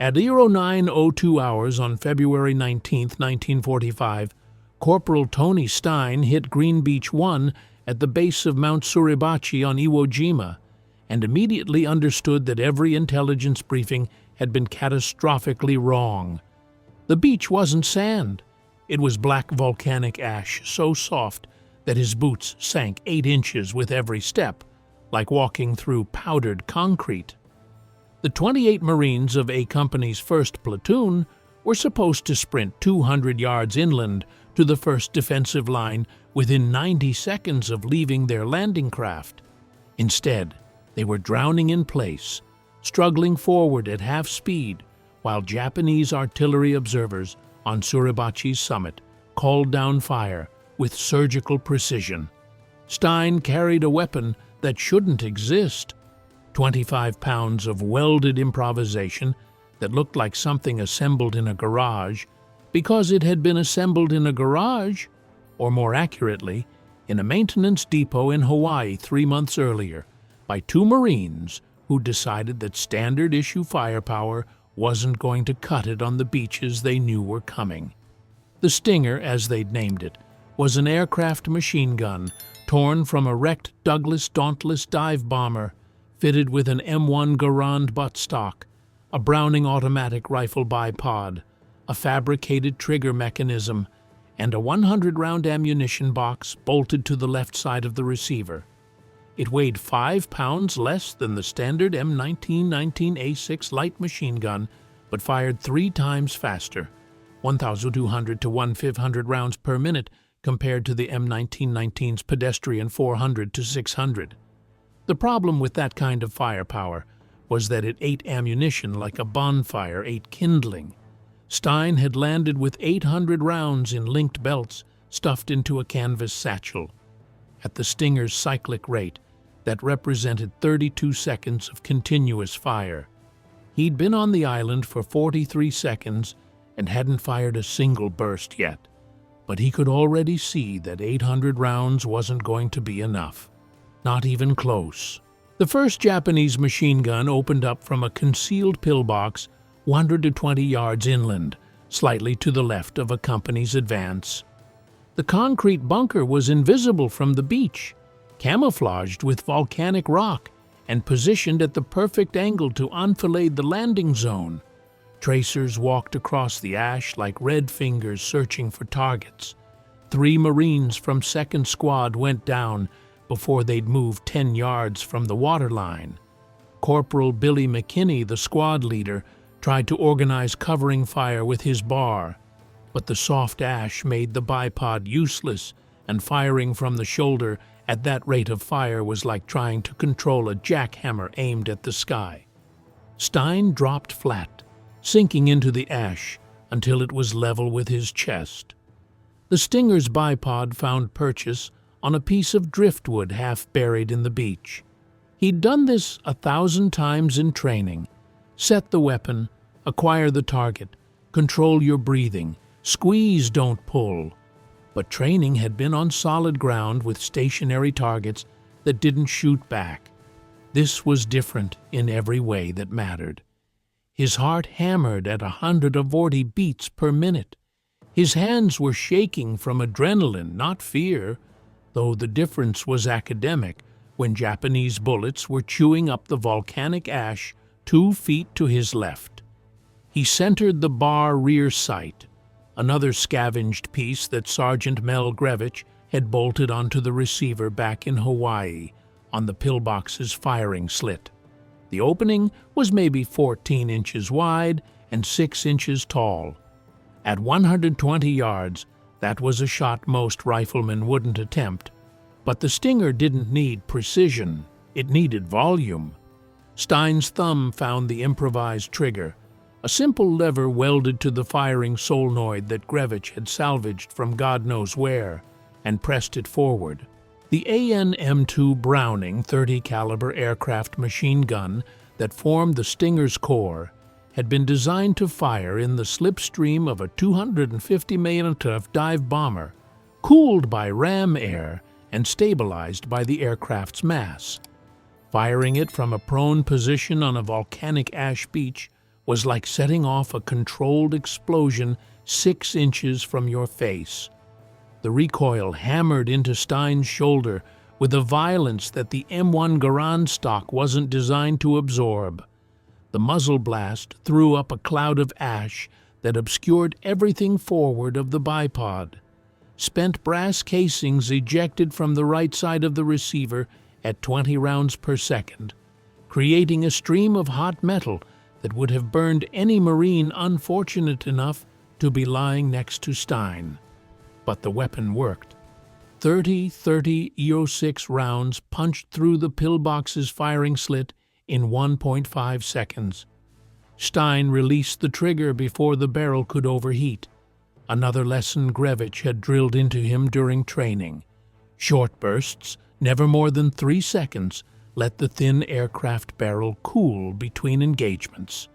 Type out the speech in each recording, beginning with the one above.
At 09:02 hours on February 19, 1945, Corporal Tony Stein hit Green Beach 1 at the base of Mount Suribachi on Iwo Jima, and immediately understood that every intelligence briefing had been catastrophically wrong. The beach wasn't sand. It was black volcanic ash so soft that his boots sank 8 inches with every step, like walking through powdered concrete. The 28 Marines of A Company's 1st Platoon were supposed to sprint 200 yards inland to the first defensive line within 90 seconds of leaving their landing craft. Instead, they were drowning in place, struggling forward at half speed, while Japanese artillery observers on Suribachi's summit called down fire with surgical precision. Stein carried a weapon that shouldn't exist, 25 pounds of welded improvisation that looked like something assembled in a garage because it had been assembled in a garage, or more accurately, in a maintenance depot in Hawaii 3 months earlier by 2 Marines who decided that standard-issue firepower wasn't going to cut it on the beaches they knew were coming. The Stinger, as they'd named it, was an aircraft machine gun torn from a wrecked Douglas Dauntless dive bomber fitted with an M1 Garand buttstock, a Browning automatic rifle bipod, a fabricated trigger mechanism, and a 100-round ammunition box bolted to the left side of the receiver. It weighed 5 pounds less than the standard M1919A6 light machine gun, but fired 3 times faster, 1,200 to 1,500 rounds per minute compared to the M1919's pedestrian 400 to 600. The problem with that kind of firepower was that it ate ammunition like a bonfire ate kindling. Stein had landed with 800 rounds in linked belts stuffed into a canvas satchel. At the Stinger's cyclic rate, that represented 32 seconds of continuous fire. He'd been on the island for 43 seconds and hadn't fired a single burst yet, but he could already see that 800 rounds wasn't going to be enough. Not even close. The first Japanese machine gun opened up from a concealed pillbox 120 yards inland, slightly to the left of a company's advance. The concrete bunker was invisible from the beach, camouflaged with volcanic rock and positioned at the perfect angle to enfilade the landing zone. Tracers walked across the ash like red fingers searching for targets. 3 Marines from 2nd Squad went down before they'd moved 10 yards from the waterline. Corporal Billy McKinney, the squad leader, tried to organize covering fire with his bar, but the soft ash made the bipod useless, and firing from the shoulder at that rate of fire was like trying to control a jackhammer aimed at the sky. Stein dropped flat, sinking into the ash until it was level with his chest. The Stinger's bipod found purchase on a piece of driftwood half buried in the beach. He'd done this 1,000 times in training. Set the weapon, acquire the target, control your breathing, squeeze, don't pull. But training had been on solid ground with stationary targets that didn't shoot back. This was different in every way that mattered. His heart hammered at 140 beats per minute. His hands were shaking from adrenaline, not fear, though the difference was academic when Japanese bullets were chewing up the volcanic ash 2 feet to his left. He centered the bar rear sight, another scavenged piece that Sergeant Mel Grevich had bolted onto the receiver back in Hawaii on the pillbox's firing slit. The opening was maybe 14 inches wide and 6 inches tall. At 120 yards, that was a shot most riflemen wouldn't attempt. But the Stinger didn't need precision, it needed volume. Stein's thumb found the improvised trigger, a simple lever welded to the firing solenoid that Grevich had salvaged from God knows where, and pressed it forward. The AN-M2 Browning 30 caliber aircraft machine gun that formed the Stinger's core had been designed to fire in the slipstream of a 250 mm dive bomber, cooled by ram air and stabilized by the aircraft's mass. Firing it from a prone position on a volcanic ash beach was like setting off a controlled explosion 6 inches from your face. The recoil hammered into Stein's shoulder with a violence that the M1 Garand stock wasn't designed to absorb. The muzzle blast threw up a cloud of ash that obscured everything forward of the bipod. Spent brass casings ejected from the right side of the receiver at 20 rounds per second, creating a stream of hot metal that would have burned any Marine unfortunate enough to be lying next to Stein. But the weapon worked. 30 .30-06 rounds punched through the pillbox's firing slit in 1.5 seconds. Stein released the trigger before the barrel could overheat. Another lesson Grevich had drilled into him during training. Short bursts, never more than 3 seconds, let the thin aircraft barrel cool between engagements.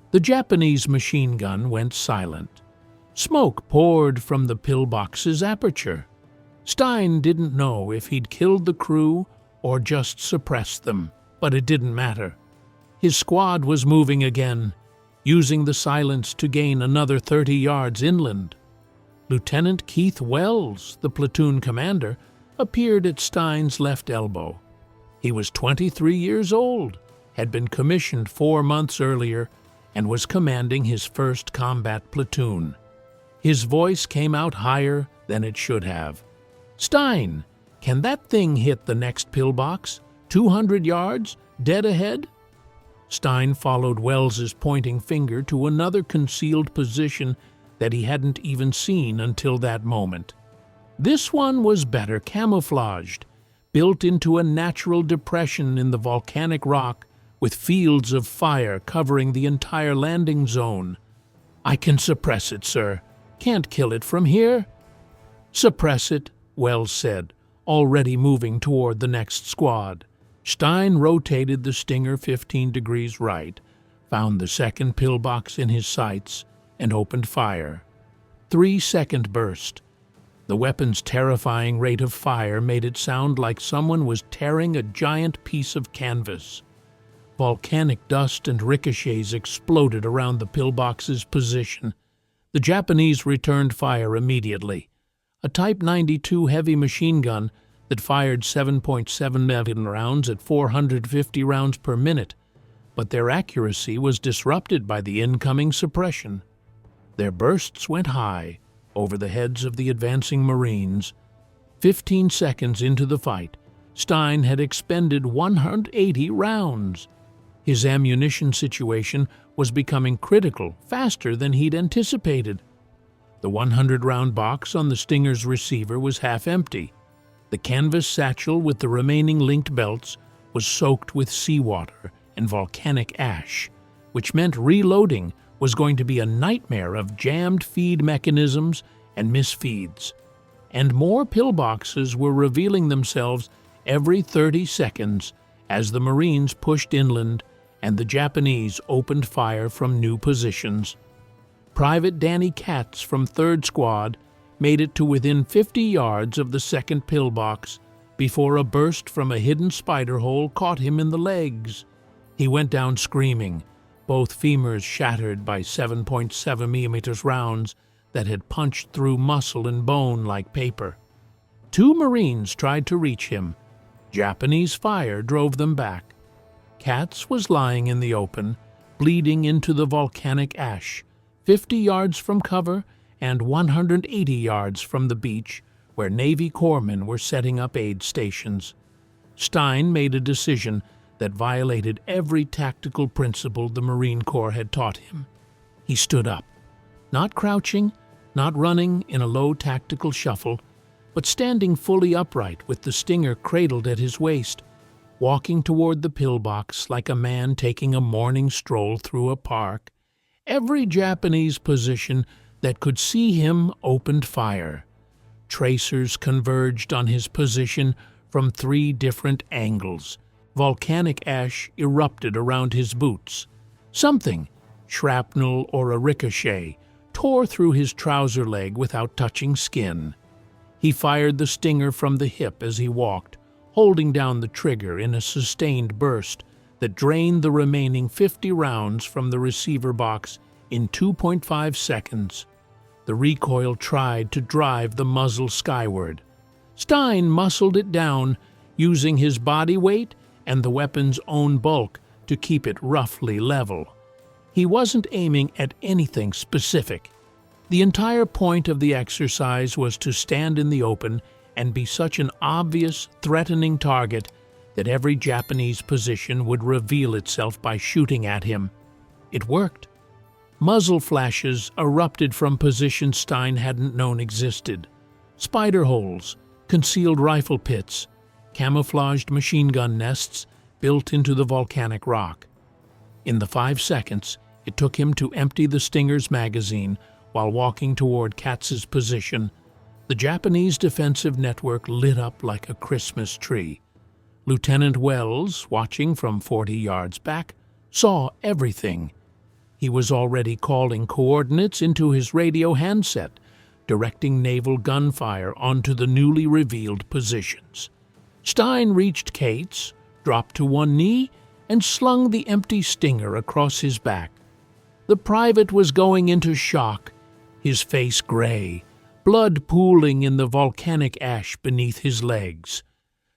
The Japanese machine gun went silent. Smoke poured from the pillbox's aperture. Stein didn't know if he'd killed the crew or just suppressed them, but it didn't matter. His squad was moving again, using the silence to gain another 30 yards inland. Lieutenant Keith Wells, the platoon commander, appeared at Stein's left elbow. He was 23 years old, had been commissioned 4 months earlier, and was commanding his first combat platoon. His voice came out higher than it should have. "Stein, can that thing hit the next pillbox? 200 yards, dead ahead?" Stein followed Wells's pointing finger to another concealed position that he hadn't even seen until that moment. This one was better camouflaged, built into a natural depression in the volcanic rock with fields of fire covering the entire landing zone. "I can suppress it, sir. Can't kill it from here." "Suppress it," Wells said, already moving toward the next squad. Stein rotated the Stinger 15 degrees right, found the second pillbox in his sights, and opened fire. 3-second burst. The weapon's terrifying rate of fire made it sound like someone was tearing a giant piece of canvas. Volcanic dust and ricochets exploded around the pillbox's position. The Japanese returned fire immediately. A Type 92 heavy machine gun that fired 7.7 rounds at 450 rounds per minute, but their accuracy was disrupted by the incoming suppression. Their bursts went high over the heads of the advancing Marines. 15 seconds into the fight, Stein had expended 180 rounds. His ammunition situation was becoming critical faster than he'd anticipated. The 100-round box on the Stinger's receiver was half empty. The canvas satchel with the remaining linked belts was soaked with seawater and volcanic ash, which meant reloading was going to be a nightmare of jammed feed mechanisms and misfeeds. And more pillboxes were revealing themselves every 30 seconds as the Marines pushed inland and the Japanese opened fire from new positions. Private Danny Katz from 3rd Squad made it to within 50 yards of the second pillbox before a burst from a hidden spider hole caught him in the legs. He went down screaming, both femurs shattered by 7.7mm rounds that had punched through muscle and bone like paper. 2 Marines tried to reach him. Japanese fire drove them back. Katz was lying in the open, bleeding into the volcanic ash, 50 yards from cover and 180 yards from the beach where Navy corpsmen were setting up aid stations. Stein made a decision that violated every tactical principle the Marine Corps had taught him. He stood up, not crouching, not running in a low tactical shuffle, but standing fully upright with the Stinger cradled at his waist, walking toward the pillbox like a man taking a morning stroll through a park. Every Japanese position that could see him opened fire. Tracers converged on his position from 3 different angles. Volcanic ash erupted around his boots. Something, shrapnel or a ricochet, tore through his trouser leg without touching skin. He fired the Stinger from the hip as he walked, holding down the trigger in a sustained burst that drained the remaining 50 rounds from the receiver box in 2.5 seconds. The recoil tried to drive the muzzle skyward. Stein muscled it down, using his body weight and the weapon's own bulk to keep it roughly level. He wasn't aiming at anything specific. The entire point of the exercise was to stand in the open and be such an obvious, threatening target that every Japanese position would reveal itself by shooting at him. It worked. Muzzle flashes erupted from positions Stein hadn't known existed. Spider holes, concealed rifle pits, camouflaged machine gun nests built into the volcanic rock. In the 5 seconds it took him to empty the Stinger's magazine while walking toward Katz's position, the Japanese defensive network lit up like a Christmas tree. Lieutenant Wells, watching from 40 yards back, saw everything. He was already calling coordinates into his radio handset, directing naval gunfire onto the newly revealed positions. Stein reached Kate's, dropped to one knee, and slung the empty Stinger across his back. The private was going into shock, his face gray, blood pooling in the volcanic ash beneath his legs.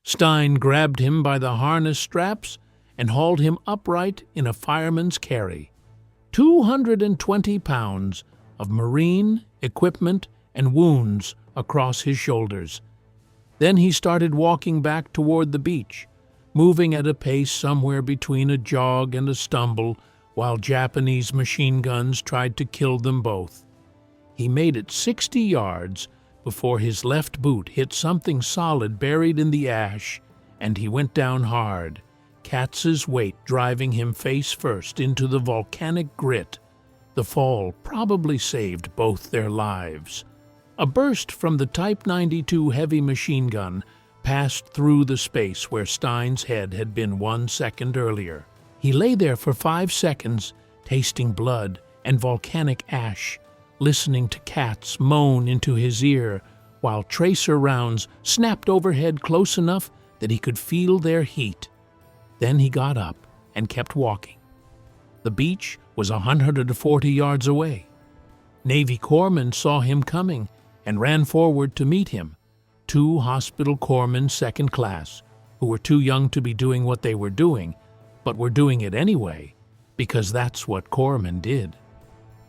Stein grabbed him by the harness straps and hauled him upright in a fireman's carry. 220 pounds of marine, equipment, and wounds across his shoulders. Then he started walking back toward the beach, moving at a pace somewhere between a jog and a stumble while Japanese machine guns tried to kill them both. He made it 60 yards before his left boot hit something solid buried in the ash, and he went down hard, Katz's weight driving him face first into the volcanic grit. The fall probably saved both their lives. A burst from the Type 92 heavy machine gun passed through the space where Stein's head had been 1 second earlier. He lay there for 5 seconds, tasting blood and volcanic ash, listening to Katz moan into his ear, while tracer rounds snapped overhead close enough that he could feel their heat. Then he got up and kept walking. The beach was 140 yards away. Navy corpsmen saw him coming and ran forward to meet him. 2 hospital corpsmen second class, who were too young to be doing what they were doing, but were doing it anyway, because that's what corpsmen did.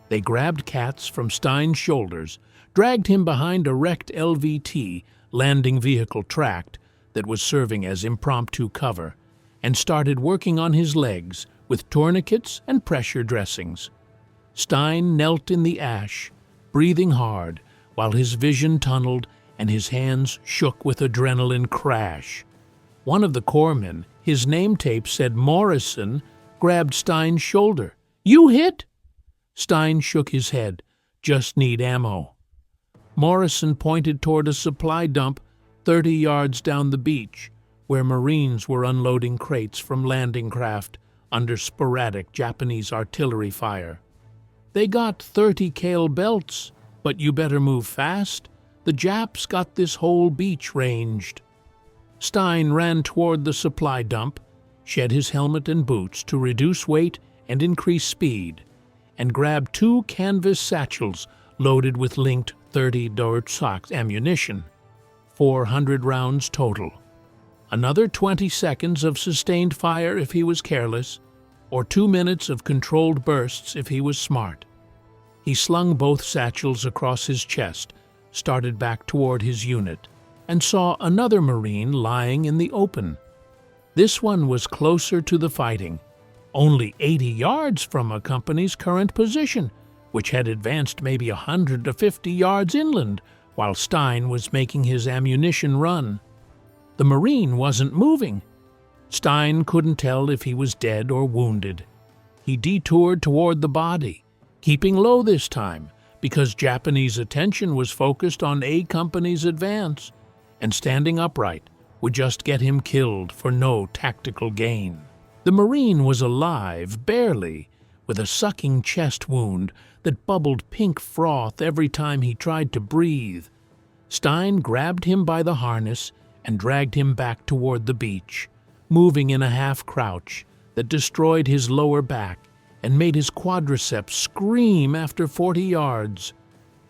They grabbed Katz from Stein's shoulders, dragged him behind a wrecked LVT, landing vehicle tracked, that was serving as impromptu cover, and started working on his legs with tourniquets and pressure dressings. Stein knelt in the ash, breathing hard, while his vision tunneled and his hands shook with adrenaline crash. One of the corpsmen, his name tape said Morrison, grabbed Stein's shoulder. "You hit?" Stein shook his head. "Just need ammo." Morrison pointed toward a supply dump 30 yards down the beach, where Marines were unloading crates from landing craft under sporadic Japanese artillery fire. "They got 30 cal belts, but you better move fast. The Japs got this whole beach ranged." Stein ran toward the supply dump, shed his helmet and boots to reduce weight and increase speed, and grabbed 2 canvas satchels loaded with linked 30 Dortsox ammunition, 400 rounds total. Another 20 seconds of sustained fire if he was careless, or 2 minutes of controlled bursts if he was smart. He slung both satchels across his chest, started back toward his unit, and saw another Marine lying in the open. This one was closer to the fighting, only 80 yards from a company's current position, which had advanced maybe 150 yards inland while Stein was making his ammunition run. The Marine wasn't moving. Stein couldn't tell if he was dead or wounded. He detoured toward the body, keeping low this time because Japanese attention was focused on A Company's advance, and standing upright would just get him killed for no tactical gain. The Marine was alive, barely, with a sucking chest wound that bubbled pink froth every time he tried to breathe. Stein grabbed him by the harness and dragged him back toward the beach, moving in a half-crouch, that destroyed his lower back and made his quadriceps scream after 40 yards.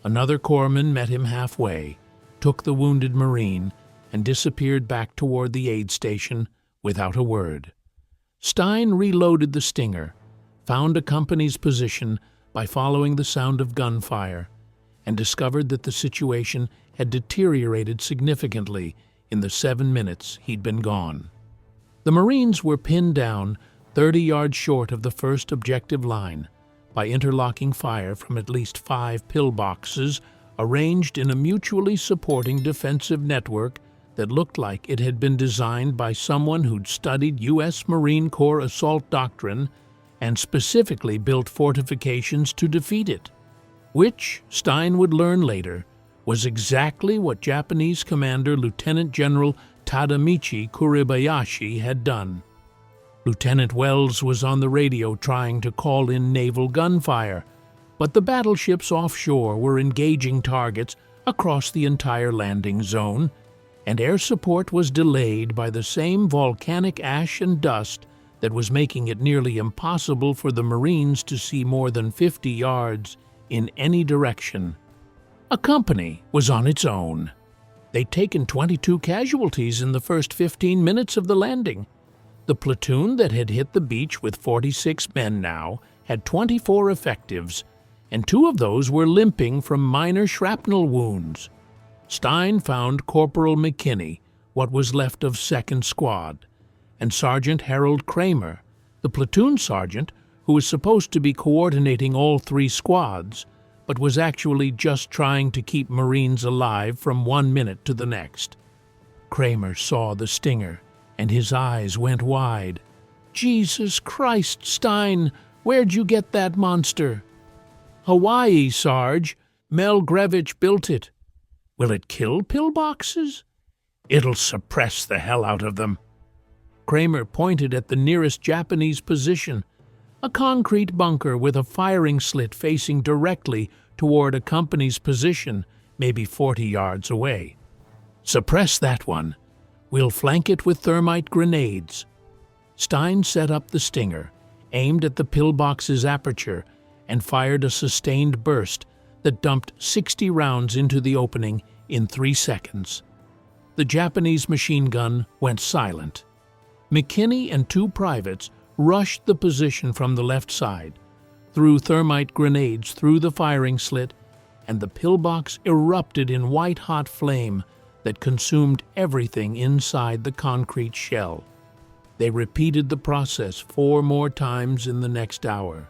Another corpsman met him halfway, took the wounded Marine, and disappeared back toward the aid station without a word. Stein reloaded the Stinger, found a company's position by following the sound of gunfire, and discovered that the situation had deteriorated significantly in the 7 minutes he'd been gone. The Marines were pinned down 30 yards short of the first objective line by interlocking fire from at least 5 pillboxes arranged in a mutually supporting defensive network that looked like it had been designed by someone who'd studied U.S. Marine Corps assault doctrine and specifically built fortifications to defeat it, which, Stein would learn later, was exactly what Japanese Commander Lieutenant General Tadamichi Kuribayashi had done. Lieutenant Wells was on the radio trying to call in naval gunfire, but the battleships offshore were engaging targets across the entire landing zone, and air support was delayed by the same volcanic ash and dust that was making it nearly impossible for the Marines to see more than 50 yards in any direction. A company was on its own. They'd taken 22 casualties in the first 15 minutes of the landing. The platoon that had hit the beach with 46 men now had 24 effectives, and 2 of those were limping from minor shrapnel wounds. Stein found Corporal McKinney, what was left of 2nd Squad, and Sergeant Harold Kramer, the platoon sergeant who was supposed to be coordinating all 3 squads, but was actually just trying to keep Marines alive from 1 minute to the next. Kramer saw the Stinger, and his eyes went wide. "Jesus Christ, Stein, where'd you get that monster?" "Hawaii, Sarge. Mel Grevich built it." "Will it kill pillboxes?" "It'll suppress the hell out of them." Kramer pointed at the nearest Japanese position, a concrete bunker with a firing slit facing directly toward a company's position, maybe 40 yards away. "Suppress that one. We'll flank it with thermite grenades." Stein set up the Stinger, aimed at the pillbox's aperture, and fired a sustained burst that dumped 60 rounds into the opening in 3 seconds. The Japanese machine gun went silent. McKinney and 2 privates rushed the position from the left side, threw thermite grenades through the firing slit, and the pillbox erupted in white-hot flame that consumed everything inside the concrete shell. They repeated the process 4 more times in the next hour.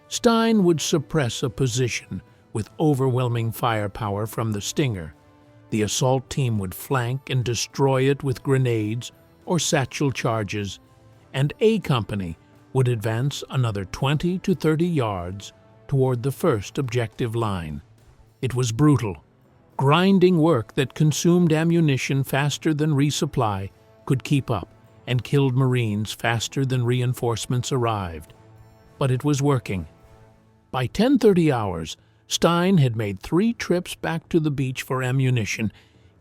Stein would suppress a position with overwhelming firepower from the Stinger. The assault team would flank and destroy it with grenades or satchel charges, and A Company would advance another 20 to 30 yards toward the first objective line. It was brutal. Grinding work that consumed ammunition faster than resupply could keep up and killed Marines faster than reinforcements arrived. But it was working. By 10:30 hours, Stein had made 3 trips back to the beach for ammunition,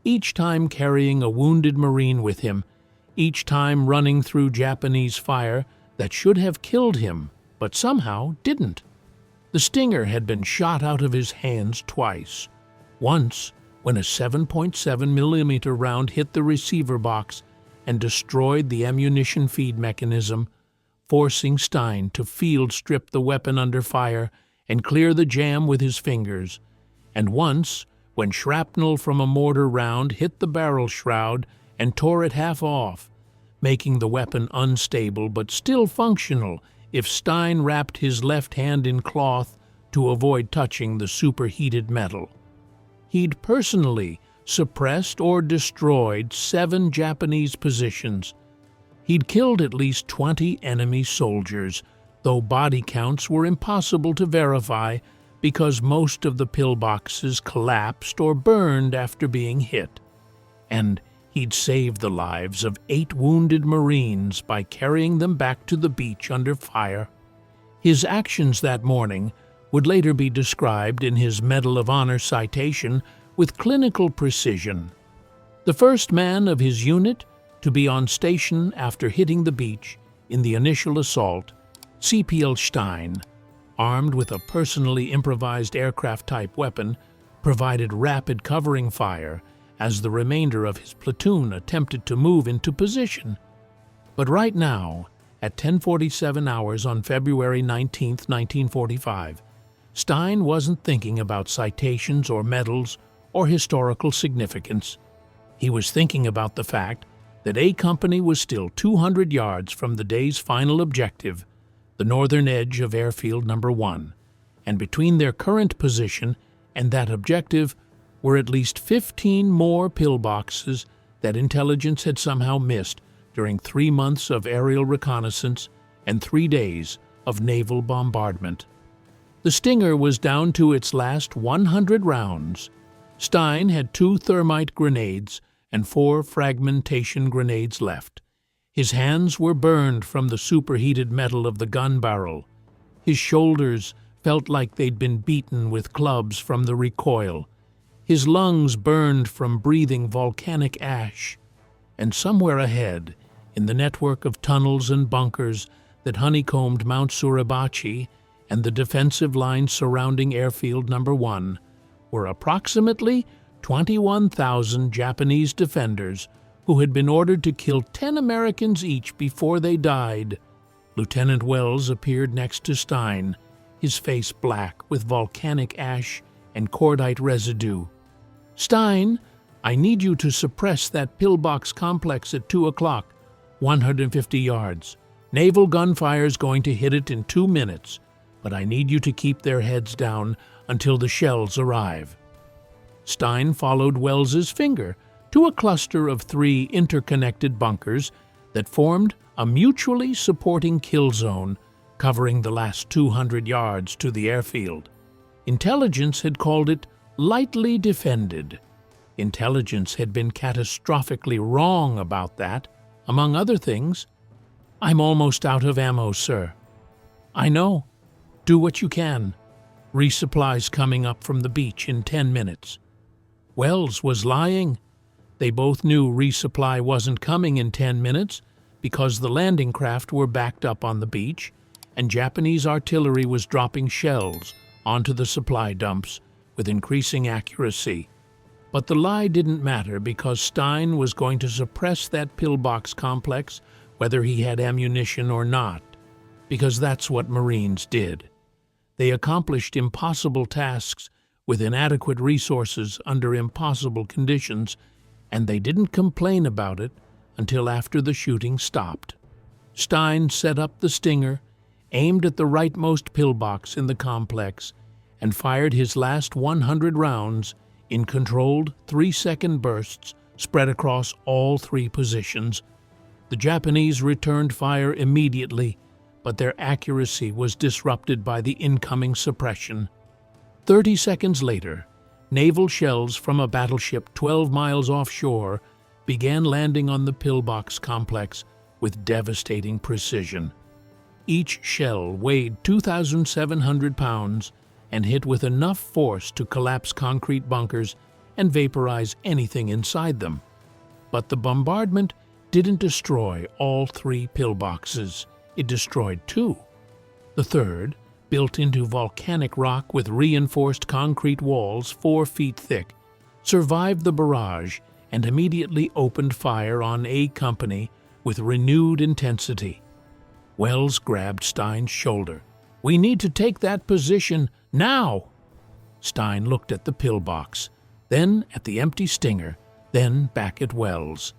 each time carrying a wounded Marine with him, each time running through Japanese fire that should have killed him, but somehow didn't. The Stinger had been shot out of his hands twice. Once, when a 7.7mm round hit the receiver box and destroyed the ammunition feed mechanism, forcing Stein to field strip the weapon under fire and clear the jam with his fingers, and once, when shrapnel from a mortar round hit the barrel shroud and tore it half off, making the weapon unstable but still functional if Stein wrapped his left hand in cloth to avoid touching the superheated metal. He'd personally suppressed or destroyed 7 Japanese positions. He'd killed at least 20 enemy soldiers, though body counts were impossible to verify because most of the pillboxes collapsed or burned after being hit. And he'd saved the lives of 8 wounded Marines by carrying them back to the beach under fire. His actions that morning would later be described in his Medal of Honor citation with clinical precision. The first man of his unit to be on station after hitting the beach, In the initial assault, CPL Stein, armed with a personally improvised aircraft-type weapon, provided rapid covering fire as the remainder of his platoon attempted to move into position. But right now, at 10:47 hours on February 19, 1945, Stein wasn't thinking about citations or medals or historical significance. He was thinking about the fact that A Company was still 200 yards from the day's final objective, the northern edge of Airfield No. 1, and between their current position and that objective were at least 15 more pillboxes that intelligence had somehow missed during 3 months of aerial reconnaissance and 3 days of naval bombardment. The Stinger was down to its last 100 rounds. Stein had 2 thermite grenades and 4 fragmentation grenades left. His hands were burned from the superheated metal of the gun barrel. His shoulders felt like they'd been beaten with clubs from the recoil. His lungs burned from breathing volcanic ash. And somewhere ahead, in the network of tunnels and bunkers that honeycombed Mount Suribachi and the defensive lines surrounding Airfield No. 1, were approximately 21,000 Japanese defenders who had been ordered to kill 10 Americans each before they died. Lieutenant Wells appeared next to Stein, his face black with volcanic ash and cordite residue. "Stein, I need you to suppress that pillbox complex at 2 o'clock, 150 yards. Naval gunfire's going to hit it in 2 minutes, but I need you to keep their heads down until the shells arrive." Stein followed Wells's finger to a cluster of 3 interconnected bunkers that formed a mutually supporting kill zone covering the last 200 yards to the airfield. Intelligence had called it lightly defended. Intelligence had been catastrophically wrong about that, among other things. "I'm almost out of ammo, sir." "I know. Do what you can. Resupply's coming up from the beach in 10 minutes. Wells was lying. They both knew resupply wasn't coming in 10 minutes because the landing craft were backed up on the beach and Japanese artillery was dropping shells onto the supply dumps with increasing accuracy. But the lie didn't matter because Stein was going to suppress that pillbox complex whether he had ammunition or not, because that's what Marines did. They accomplished impossible tasks with inadequate resources under impossible conditions, and they didn't complain about it until after the shooting stopped. Stein set up the Stinger, aimed at the rightmost pillbox in the complex, and fired his last 100 rounds in controlled 3-second bursts spread across all 3 positions. The Japanese returned fire immediately, but their accuracy was disrupted by the incoming suppression. 30 seconds later, naval shells from a battleship 12 miles offshore began landing on the pillbox complex with devastating precision. Each shell weighed 2,700 pounds and hit with enough force to collapse concrete bunkers and vaporize anything inside them. But the bombardment didn't destroy all 3 pillboxes. It destroyed 2. The third, built into volcanic rock with reinforced concrete walls 4 feet thick, survived the barrage and immediately opened fire on A Company with renewed intensity. Wells grabbed Stein's shoulder. "We need to take that position now!" Stein looked at the pillbox, then at the empty Stinger, then back at Wells.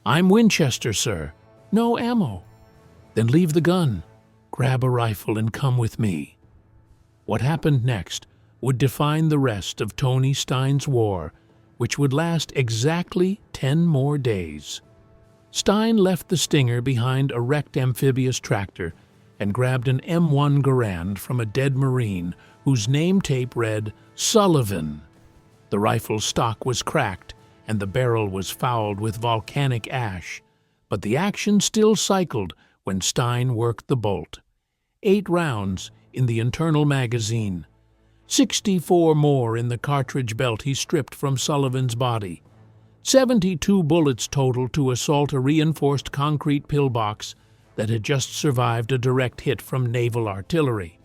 "I'm Winchester, sir. No ammo." "Then leave the gun. Grab a rifle and come with me." What happened next would define the rest of Tony Stein's war, which would last exactly 10 more days. Stein left the Stinger behind a wrecked amphibious tractor and grabbed an M1 Garand from a dead Marine whose name tape read Sullivan. The rifle's stock was cracked and the barrel was fouled with volcanic ash, but the action still cycled when Stein worked the bolt. 8 rounds in the internal magazine, 64 more in the cartridge belt he stripped from Sullivan's body, 72 bullets total to assault a reinforced concrete pillbox that had just survived a direct hit from naval artillery.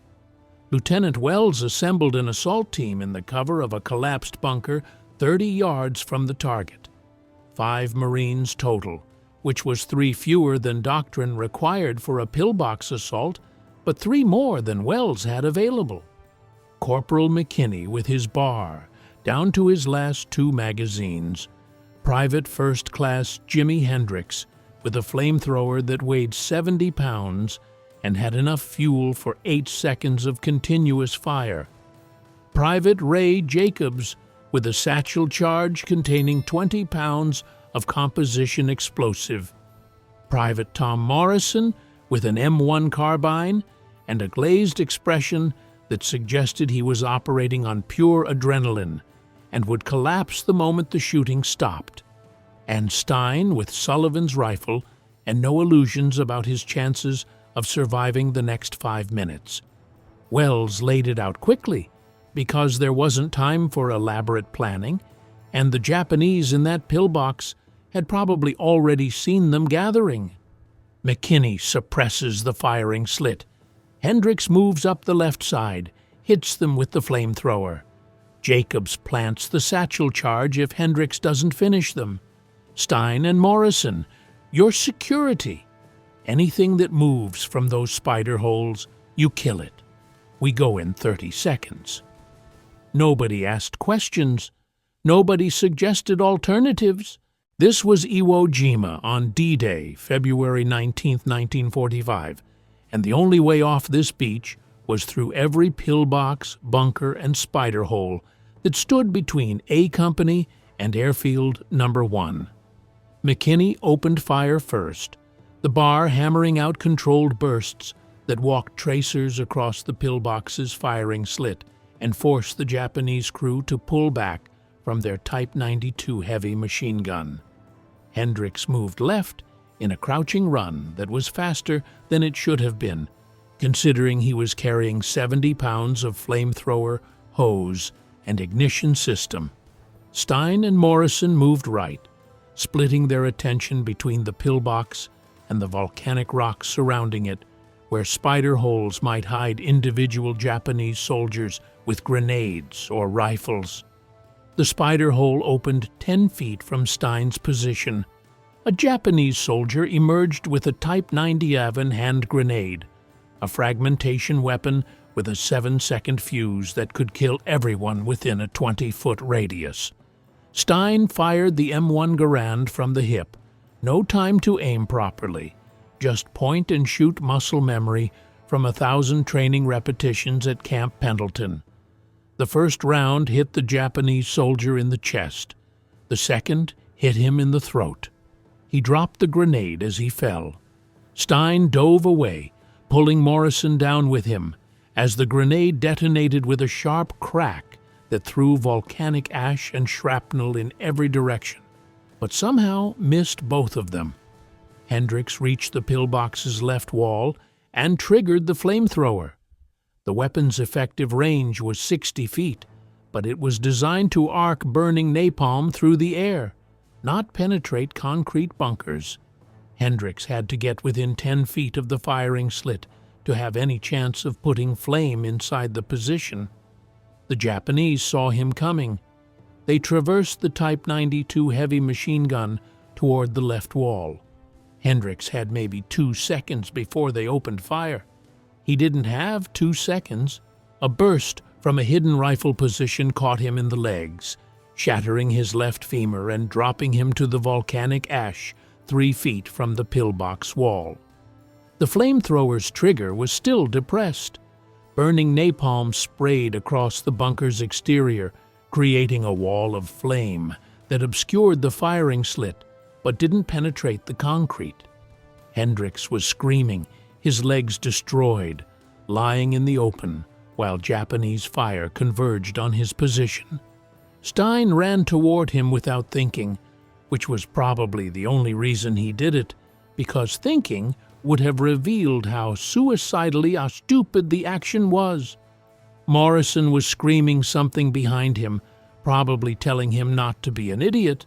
Lieutenant Wells assembled an assault team in the cover of a collapsed bunker 30 yards from the target. 5 Marines total, which was 3 fewer than doctrine required for a pillbox assault, but 3 more than Wells had available. Corporal McKinney with his bar, down to his last 2 magazines. Private First Class Jimi Hendrix, with a flamethrower that weighed 70 pounds and had enough fuel for 8 seconds of continuous fire. Private Ray Jacobs, with a satchel charge containing 20 pounds of composition explosive. Private Tom Morrison, with an M1 carbine and a glazed expression that suggested he was operating on pure adrenaline and would collapse the moment the shooting stopped. And Stein with Sullivan's rifle and no illusions about his chances of surviving the next 5 minutes. Wells laid it out quickly because there wasn't time for elaborate planning, and the Japanese in that pillbox had probably already seen them gathering. McKinney suppresses the firing slit. Hendricks moves up the left side, hits them with the flamethrower. Jacobs plants the satchel charge if Hendricks doesn't finish them. Stein and Morrison, your security. Anything that moves from those spider holes, you kill it. We go in 30 seconds. Nobody asked questions. Nobody suggested alternatives. This was Iwo Jima on D-Day, February 19, 1945, and the only way off this beach was through every pillbox, bunker, and spider hole that stood between A Company and Airfield No. 1. McKinney opened fire first, the bar hammering out controlled bursts that walked tracers across the pillbox's firing slit and forced the Japanese crew to pull back from their Type 92 heavy machine gun. Hendricks moved left in a crouching run that was faster than it should have been, considering he was carrying 70 pounds of flamethrower, hose, and ignition system. Stein and Morrison moved right, splitting their attention between the pillbox and the volcanic rocks surrounding it, where spider holes might hide individual Japanese soldiers with grenades or rifles. The spider hole opened 10 feet from Stein's position. A Japanese soldier emerged with a Type 90 hand grenade, a fragmentation weapon with a 7-second fuse that could kill everyone within a 20-foot radius. Stein fired the M1 Garand from the hip. No time to aim properly, just point and shoot muscle memory from 1,000 training repetitions at Camp Pendleton. The first round hit the Japanese soldier in the chest. The second hit him in the throat. He dropped the grenade as he fell. Stein dove away, pulling Morrison down with him, as the grenade detonated with a sharp crack that threw volcanic ash and shrapnel in every direction, but somehow missed both of them. Hendricks reached the pillbox's left wall and triggered the flamethrower. The weapon's effective range was 60 feet, but it was designed to arc burning napalm through the air, not penetrate concrete bunkers. Hendricks had to get within 10 feet of the firing slit to have any chance of putting flame inside the position. The Japanese saw him coming. They traversed the Type 92 heavy machine gun toward the left wall. Hendricks had maybe 2 seconds before they opened fire. He didn't have 2 seconds. A burst from a hidden rifle position caught him in the legs, shattering his left femur and dropping him to the volcanic ash 3 feet from the pillbox wall. The flamethrower's trigger was still depressed. Burning napalm sprayed across the bunker's exterior, creating a wall of flame that obscured the firing slit but didn't penetrate the concrete. Hendricks was screaming, his legs destroyed, lying in the open while Japanese fire converged on his position. Stein ran toward him without thinking, which was probably the only reason he did it, because thinking would have revealed how suicidally stupid the action was. Morrison was screaming something behind him, probably telling him not to be an idiot,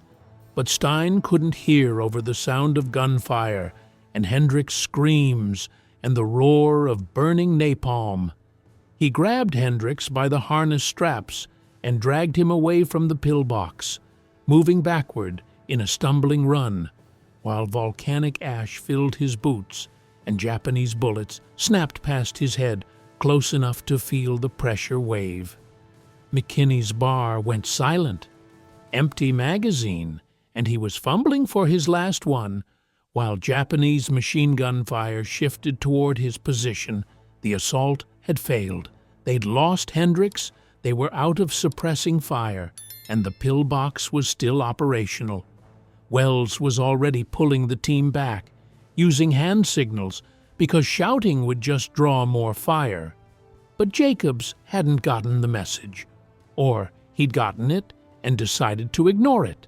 but Stein couldn't hear over the sound of gunfire and Hendricks' screams and the roar of burning napalm. He grabbed Hendricks by the harness straps and dragged him away from the pillbox, moving backward in a stumbling run, while volcanic ash filled his boots and Japanese bullets snapped past his head close enough to feel the pressure wave. McKinney's bar went silent. Empty magazine, and he was fumbling for his last one, while Japanese machine gun fire shifted toward his position. The assault had failed. They'd lost Hendricks, they were out of suppressing fire, and the pillbox was still operational. Wells was already pulling the team back, using hand signals, because shouting would just draw more fire. But Jacobs hadn't gotten the message. Or he'd gotten it and decided to ignore it.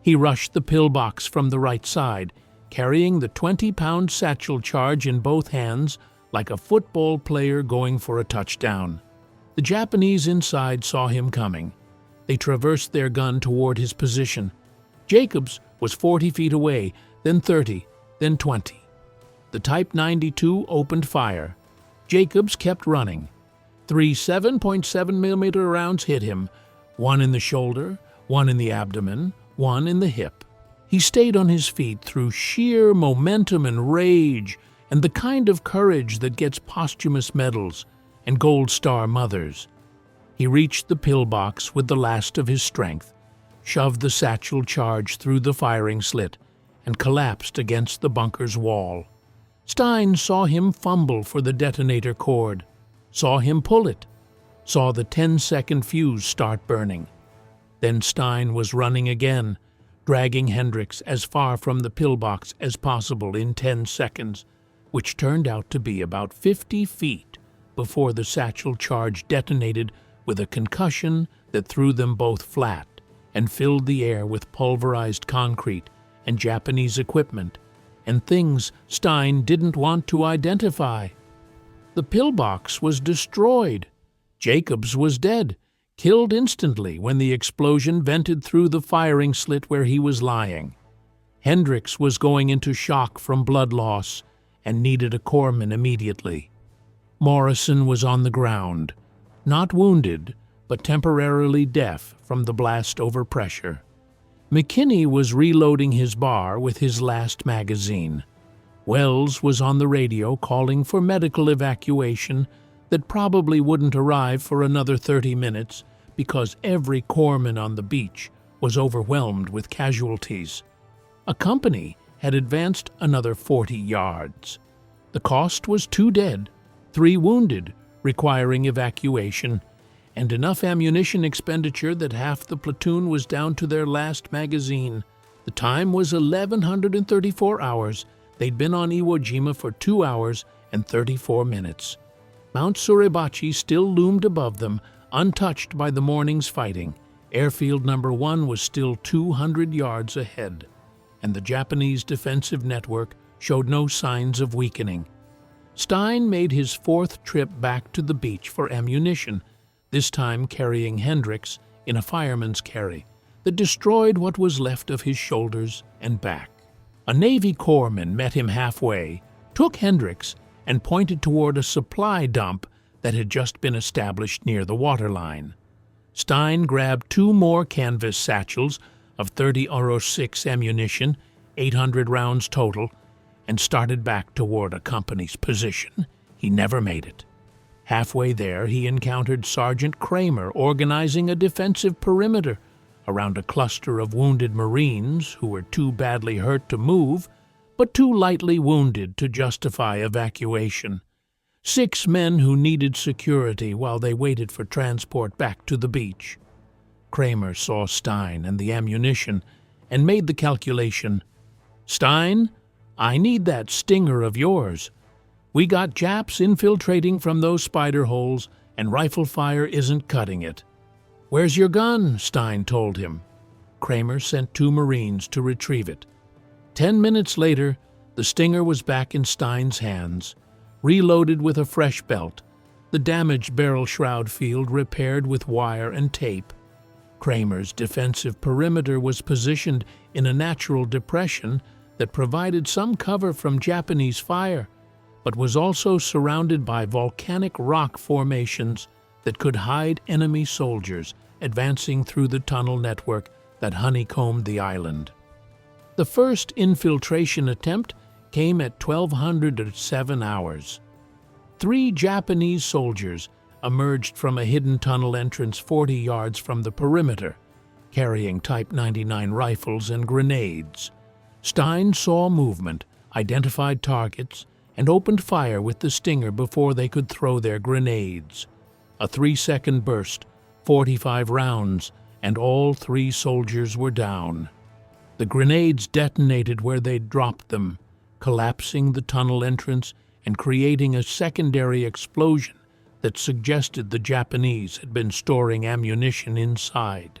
He rushed the pillbox from the right side, carrying the 20-pound satchel charge in both hands like a football player going for a touchdown. The Japanese inside saw him coming. They traversed their gun toward his position. Jacobs was 40 feet away, then 30, then 20. The Type 92 opened fire. Jacobs kept running. 3 7.7mm rounds hit him, one in the shoulder, one in the abdomen, one in the hip. He stayed on his feet through sheer momentum and rage and the kind of courage that gets posthumous medals and Gold Star mothers. He reached the pillbox with the last of his strength, shoved the satchel charge through the firing slit, and collapsed against the bunker's wall. Stein saw him fumble for the detonator cord, saw him pull it, saw the 10-second fuse start burning. Then Stein was running again, dragging Hendricks as far from the pillbox as possible in 10 seconds, which turned out to be about 50 feet before the satchel charge detonated with a concussion that threw them both flat and filled the air with pulverized concrete and Japanese equipment and things Stein didn't want to identify. The pillbox was destroyed. Jacobs was dead, killed instantly when the explosion vented through the firing slit where he was lying. Hendricks was going into shock from blood loss and needed a corpsman immediately. Morrison was on the ground, not wounded, but temporarily deaf from the blast overpressure. McKinney was reloading his bar with his last magazine. Wells was on the radio calling for medical evacuation that probably wouldn't arrive for another 30 minutes because every corpsman on the beach was overwhelmed with casualties. A company had advanced another 40 yards. The cost was 2 dead, 3 wounded, requiring evacuation, and enough ammunition expenditure that half the platoon was down to their last magazine. The time was 1134 hours. They'd been on Iwo Jima for 2 hours and 34 minutes. Mount Suribachi still loomed above them, untouched by the morning's fighting. Airfield number 1 was still 200 yards ahead, and the Japanese defensive network showed no signs of weakening. Stein made his 4th trip back to the beach for ammunition, this time carrying Hendricks in a fireman's carry that destroyed what was left of his shoulders and back. A Navy corpsman met him halfway, took Hendricks, and pointed toward a supply dump that had just been established near the waterline. Stein grabbed 2 more canvas satchels of 30 .06 ammunition, 800 rounds total, and started back toward a company's position. He never made it. Halfway there, he encountered Sergeant Kramer organizing a defensive perimeter around a cluster of wounded Marines who were too badly hurt to move, but too lightly wounded to justify evacuation. 6 men who needed security while they waited for transport back to the beach. Kramer saw Stein and the ammunition and made the calculation. "Stein, I need that Stinger of yours. We got Japs infiltrating from those spider holes, and rifle fire isn't cutting it." "Where's your gun?" Stein told him. Kramer sent 2 Marines to retrieve it. 10 minutes later, the Stinger was back in Stein's hands, reloaded with a fresh belt, the damaged barrel shroud field repaired with wire and tape. Kramer's defensive perimeter was positioned in a natural depression that provided some cover from Japanese fire, but was also surrounded by volcanic rock formations that could hide enemy soldiers advancing through the tunnel network that honeycombed the island. The first infiltration attempt came at 1207 hours. 3 Japanese soldiers emerged from a hidden tunnel entrance 40 yards from the perimeter, carrying Type 99 rifles and grenades. Stein saw movement, identified targets, and opened fire with the Stinger before they could throw their grenades. A 3-second burst, 45 rounds, and all 3 soldiers were down. The grenades detonated where they'd dropped them, collapsing the tunnel entrance and creating a secondary explosion that suggested the Japanese had been storing ammunition inside.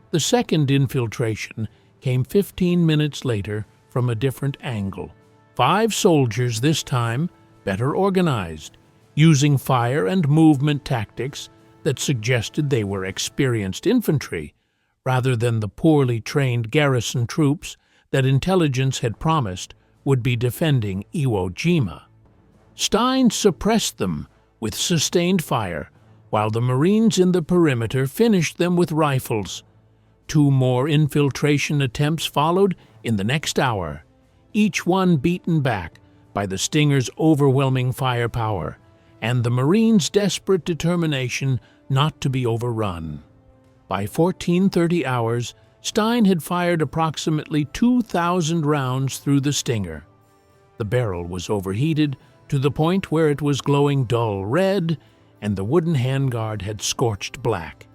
The second infiltration came 15 minutes later from a different angle. 5 soldiers this time, better organized, using fire and movement tactics that suggested they were experienced infantry, rather than the poorly trained garrison troops that intelligence had promised would be defending Iwo Jima. Stein suppressed them with sustained fire, while the Marines in the perimeter finished them with rifles. 2 more infiltration attempts followed in the next hour, each one beaten back by the Stinger's overwhelming firepower and the Marines' desperate determination not to be overrun. By 1430 hours, Stein had fired approximately 2,000 rounds through the Stinger. The barrel was overheated to the point where it was glowing dull red, and the wooden handguard had scorched black.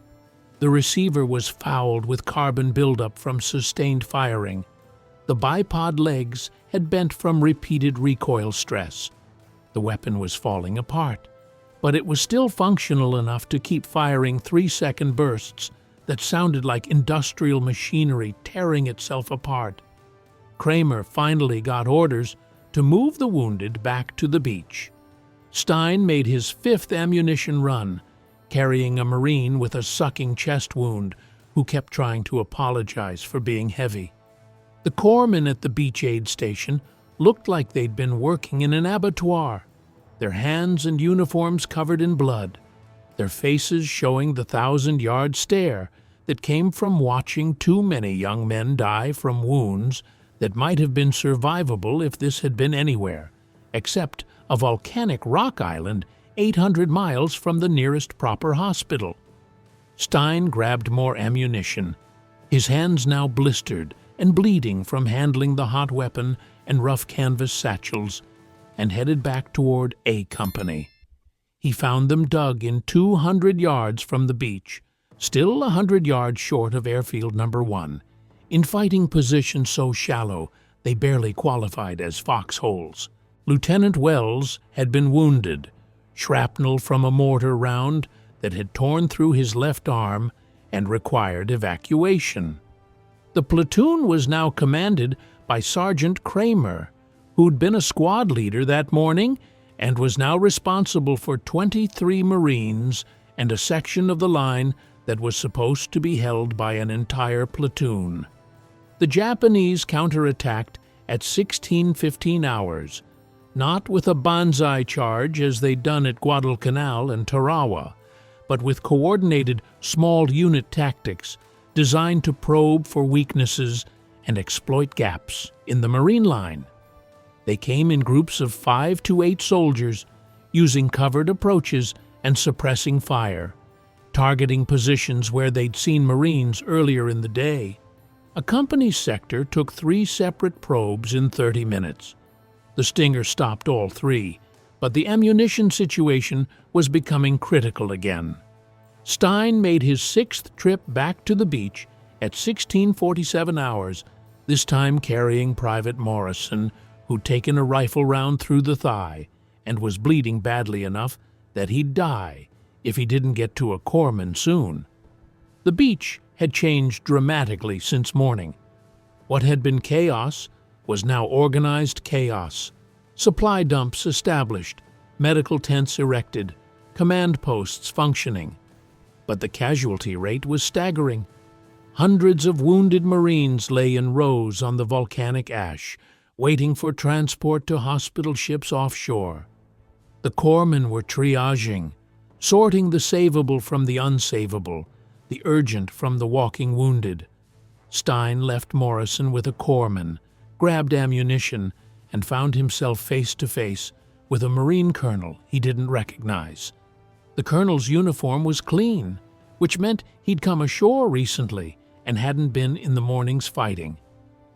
The receiver was fouled with carbon buildup from sustained firing. The bipod legs had bent from repeated recoil stress. The weapon was falling apart, but it was still functional enough to keep firing 3-second bursts that sounded like industrial machinery tearing itself apart. Kramer finally got orders to move the wounded back to the beach. Stein made his 5th ammunition run, carrying a Marine with a sucking chest wound who kept trying to apologize for being heavy. The corpsmen at the beach aid station looked like they'd been working in an abattoir, their hands and uniforms covered in blood, their faces showing the 1,000-yard stare that came from watching too many young men die from wounds that might have been survivable if this had been anywhere, except a volcanic rock island 800 miles from the nearest proper hospital. Stein grabbed more ammunition, his hands now blistered and bleeding from handling the hot weapon and rough canvas satchels, and headed back toward A Company. He found them dug in 200 yards from the beach, still 100 yards short of Airfield No. 1, in fighting positions so shallow they barely qualified as foxholes. Lieutenant Wells had been wounded, shrapnel from a mortar round that had torn through his left arm and required evacuation. The platoon was now commanded by Sergeant Kramer, who'd been a squad leader that morning and was now responsible for 23 Marines and a section of the line that was supposed to be held by an entire platoon. The Japanese counterattacked at 16:15 hours, not with a banzai charge as they'd done at Guadalcanal and Tarawa, but with coordinated small unit tactics designed to probe for weaknesses and exploit gaps in the Marine line. They came in groups of 5 to 8 soldiers, using covered approaches and suppressing fire, targeting positions where they'd seen Marines earlier in the day. A company sector took 3 separate probes in 30 minutes. The Stinger stopped all 3, but the ammunition situation was becoming critical again. Stein made his 6th trip back to the beach at 16:47 hours, this time carrying Private Morrison, who'd taken a rifle round through the thigh and was bleeding badly enough that he'd die if he didn't get to a corpsman soon. The beach had changed dramatically since morning. What had been chaos was now organized chaos. Supply dumps established, medical tents erected, command posts functioning. But the casualty rate was staggering. Hundreds of wounded Marines lay in rows on the volcanic ash, waiting for transport to hospital ships offshore. The corpsmen were triaging, sorting the savable from the unsavable, the urgent from the walking wounded. Stein left Morrison with a corpsman, grabbed ammunition, and found himself face to face with a Marine colonel he didn't recognize. The colonel's uniform was clean, which meant he'd come ashore recently and hadn't been in the morning's fighting.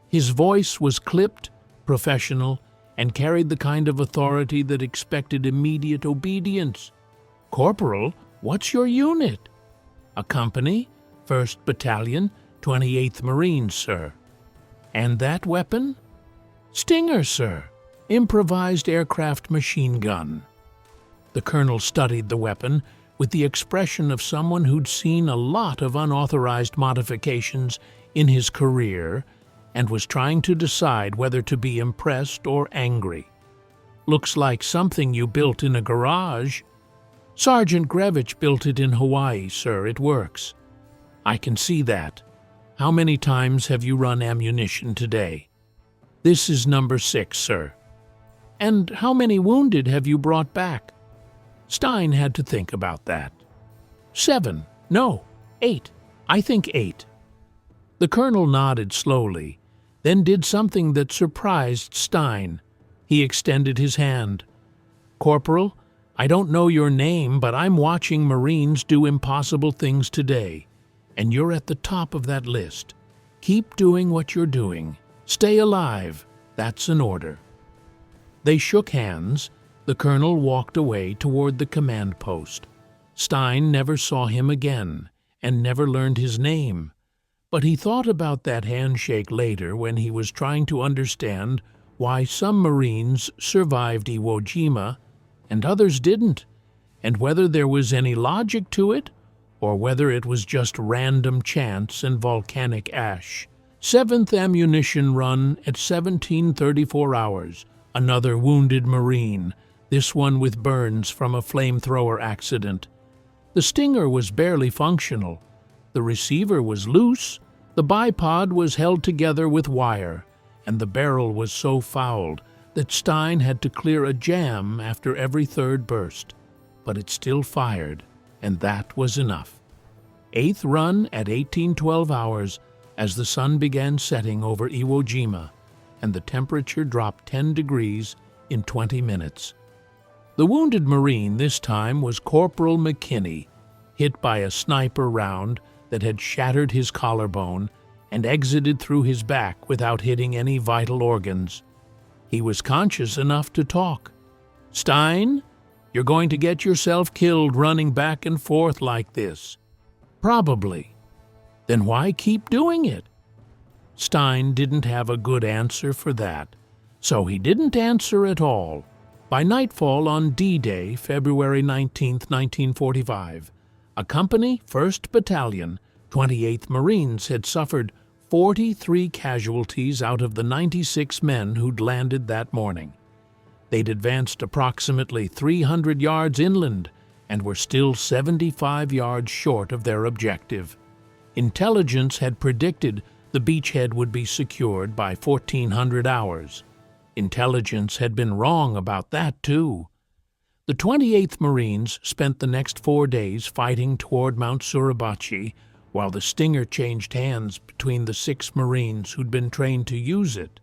His voice was clipped, professional, and carried the kind of authority that expected immediate obedience. "Corporal, what's your unit?" "A company, 1st Battalion, 28th Marines, sir." "And that weapon?" "Stinger, sir. Improvised aircraft machine gun." The colonel studied the weapon with the expression of someone who'd seen a lot of unauthorized modifications in his career and was trying to decide whether to be impressed or angry. "Looks like something you built in a garage." "Sergeant Grevich built it in Hawaii, sir. It works." "I can see that. How many times have you run ammunition today?" "This is number 6, sir." "And how many wounded have you brought back?" Stein had to think about that. 7. No, 8. I think 8. The colonel nodded slowly, then did something that surprised Stein. He extended his hand. "Corporal, I don't know your name, but I'm watching Marines do impossible things today, and you're at the top of that list. Keep doing what you're doing. Stay alive. That's an order." They shook hands. The colonel walked away toward the command post. Stein never saw him again and never learned his name, but he thought about that handshake later when he was trying to understand why some Marines survived Iwo Jima and others didn't, and whether there was any logic to it or whether it was just random chance and volcanic ash. 7th ammunition run at 17:34 hours. Another wounded Marine, this one with burns from a flamethrower accident. The Stinger was barely functional. The receiver was loose, the bipod was held together with wire, and the barrel was so fouled that Stein had to clear a jam after every third burst. But it still fired, and that was enough. 8th run at 18:12 hours as the sun began setting over Iwo Jima, and the temperature dropped 10 degrees in 20 minutes. The wounded Marine this time was Corporal McKinney, hit by a sniper round that had shattered his collarbone and exited through his back without hitting any vital organs. He was conscious enough to talk. "Stein, you're going to get yourself killed running back and forth like this." "Probably." "Then why keep doing it?" Stein didn't have a good answer for that, so he didn't answer at all. By nightfall on D-Day, February 19, 1945, a company, 1st Battalion, 28th Marines had suffered 43 casualties out of the 96 men who'd landed that morning. They'd advanced approximately 300 yards inland and were still 75 yards short of their objective. Intelligence had predicted the beachhead would be secured by 1400 hours. Intelligence had been wrong about that, too. The 28th Marines spent the next 4 days fighting toward Mount Suribachi, while the Stinger changed hands between the 6 Marines who'd been trained to use it.